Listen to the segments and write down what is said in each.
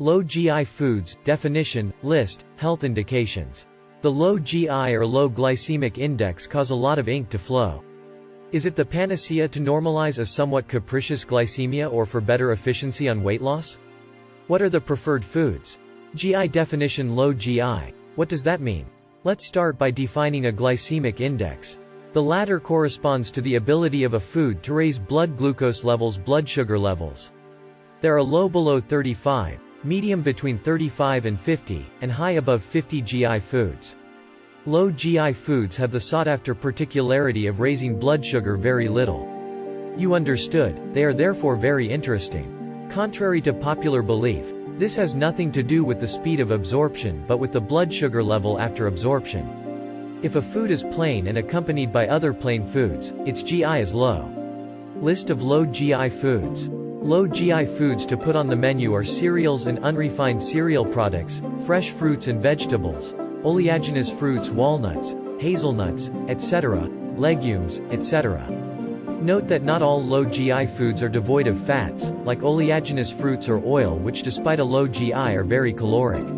Low GI foods, definition, list, health indications. The low GI or low glycemic index cause a lot of ink to flow. Is it the panacea to normalize a somewhat capricious glycemia or for better efficiency on weight loss? What are the preferred foods? GI definition. Low GI. What does that mean? Let's start by defining a glycemic index. The latter corresponds to the ability of a food to raise blood glucose levels, blood sugar levels. There are low below 35, medium between 35 and 50, and high above 50 GI foods. Low GI foods have the sought-after particularity of raising blood sugar very little. You understood, they are therefore very interesting. Contrary to popular belief, this has nothing to do with the speed of absorption but with the blood sugar level after absorption. If a food is plain and accompanied by other plain foods, its GI is low. List of low GI foods. Low GI foods to put on the menu are cereals and unrefined cereal products, fresh fruits and vegetables, oleaginous fruits, walnuts, hazelnuts, etc., legumes, etc. Note that not all low GI foods are devoid of fats, like oleaginous fruits or oil, which despite a low GI are very caloric.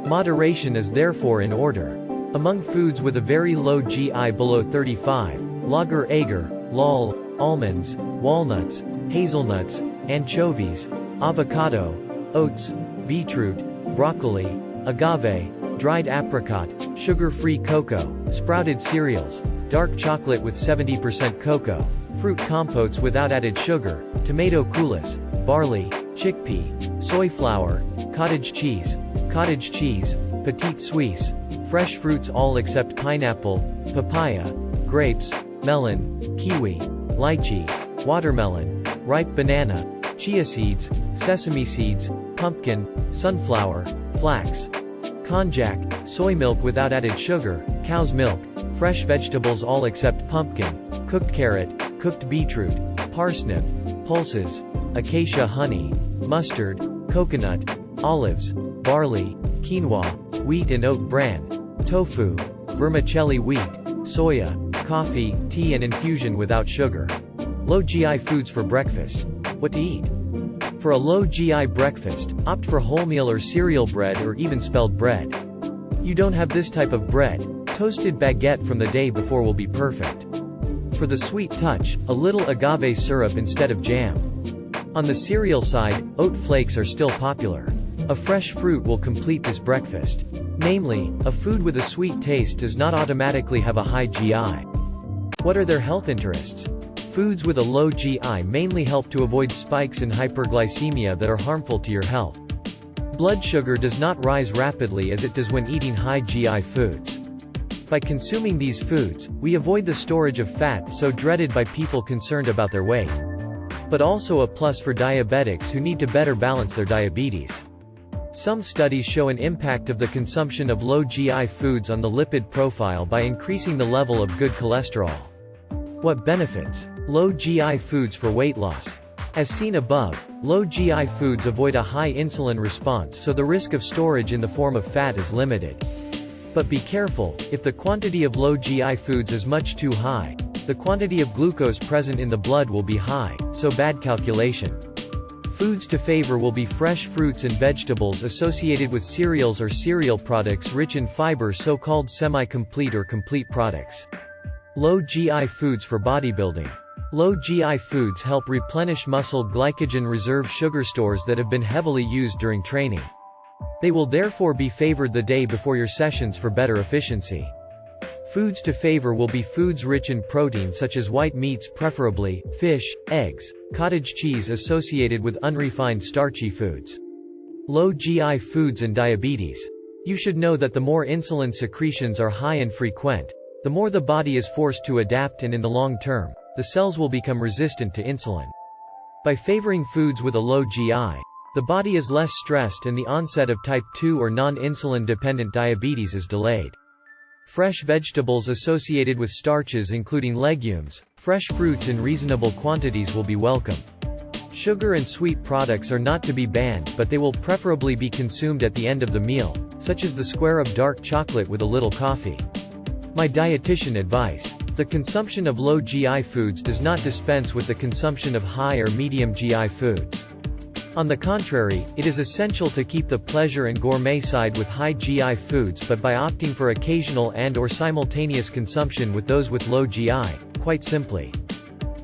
Moderation is therefore in order. Among foods with a very low GI below 35, lager, agar, lol, almonds, walnuts, hazelnuts, anchovies, avocado, oats, beetroot, broccoli, agave, dried apricot, sugar-free cocoa, sprouted cereals, dark chocolate with 70% cocoa, fruit compotes without added sugar, tomato coulis, barley, chickpea, soy flour, cottage cheese, petite suisse, fresh fruits all except pineapple, papaya, grapes, melon, kiwi, lychee, watermelon, ripe banana, chia seeds, sesame seeds, pumpkin, sunflower, flax, konjac, soy milk without added sugar, cow's milk, fresh vegetables all except pumpkin, cooked carrot, cooked beetroot, parsnip, pulses, acacia honey, mustard, coconut, olives, barley, quinoa, wheat and oat bran, tofu, vermicelli wheat, soya, coffee, tea and infusion without sugar. Low GI foods for breakfast. What to eat? For a low GI breakfast, opt for wholemeal or cereal bread or even spelled bread. You don't have this type of bread, toasted baguette from the day before will be perfect. For the sweet touch, a little agave syrup instead of jam. On the cereal side, oat flakes are still popular. A fresh fruit will complete this breakfast. Namely, a food with a sweet taste does not automatically have a high GI. What are their health interests? Foods with a low GI mainly help to avoid spikes in hyperglycemia that are harmful to your health. Blood sugar does not rise rapidly as it does when eating high GI foods. By consuming these foods, we avoid the storage of fat so dreaded by people concerned about their weight. But also a plus for diabetics who need to better balance their diabetes. Some studies show an impact of the consumption of low GI foods on the lipid profile by increasing the level of good cholesterol. What benefits? Low GI foods for weight loss. As seen above, low GI foods avoid a high insulin response, so the risk of storage in the form of fat is limited. But be careful, if the quantity of low GI foods is much too high, the quantity of glucose present in the blood will be high, so bad calculation. Foods to favor will be fresh fruits and vegetables associated with cereals or cereal products rich in fiber, so-called semi-complete or complete products. Low GI foods for bodybuilding. Low GI foods help replenish muscle glycogen reserve sugar stores that have been heavily used during training. They will therefore be favored the day before your sessions for better efficiency. Foods to favor will be foods rich in protein such as white meats, preferably fish, eggs, cottage cheese associated with unrefined starchy foods. Low GI foods and diabetes. You should know that the more insulin secretions are high and frequent, the more the body is forced to adapt, and in the long term, the cells will become resistant to insulin. By favoring foods with a low GI, the body is less stressed and the onset of type 2 or non-insulin dependent diabetes is delayed. Fresh vegetables associated with starches including legumes, fresh fruits in reasonable quantities will be welcome. Sugar and sweet products are not to be banned, but they will preferably be consumed at the end of the meal, such as the square of dark chocolate with a little coffee. My dietitian advice. The consumption of low GI foods does not dispense with the consumption of high or medium GI foods. On the contrary, it is essential to keep the pleasure and gourmet side with high GI foods but by opting for occasional and/or simultaneous consumption with those with low GI, quite simply.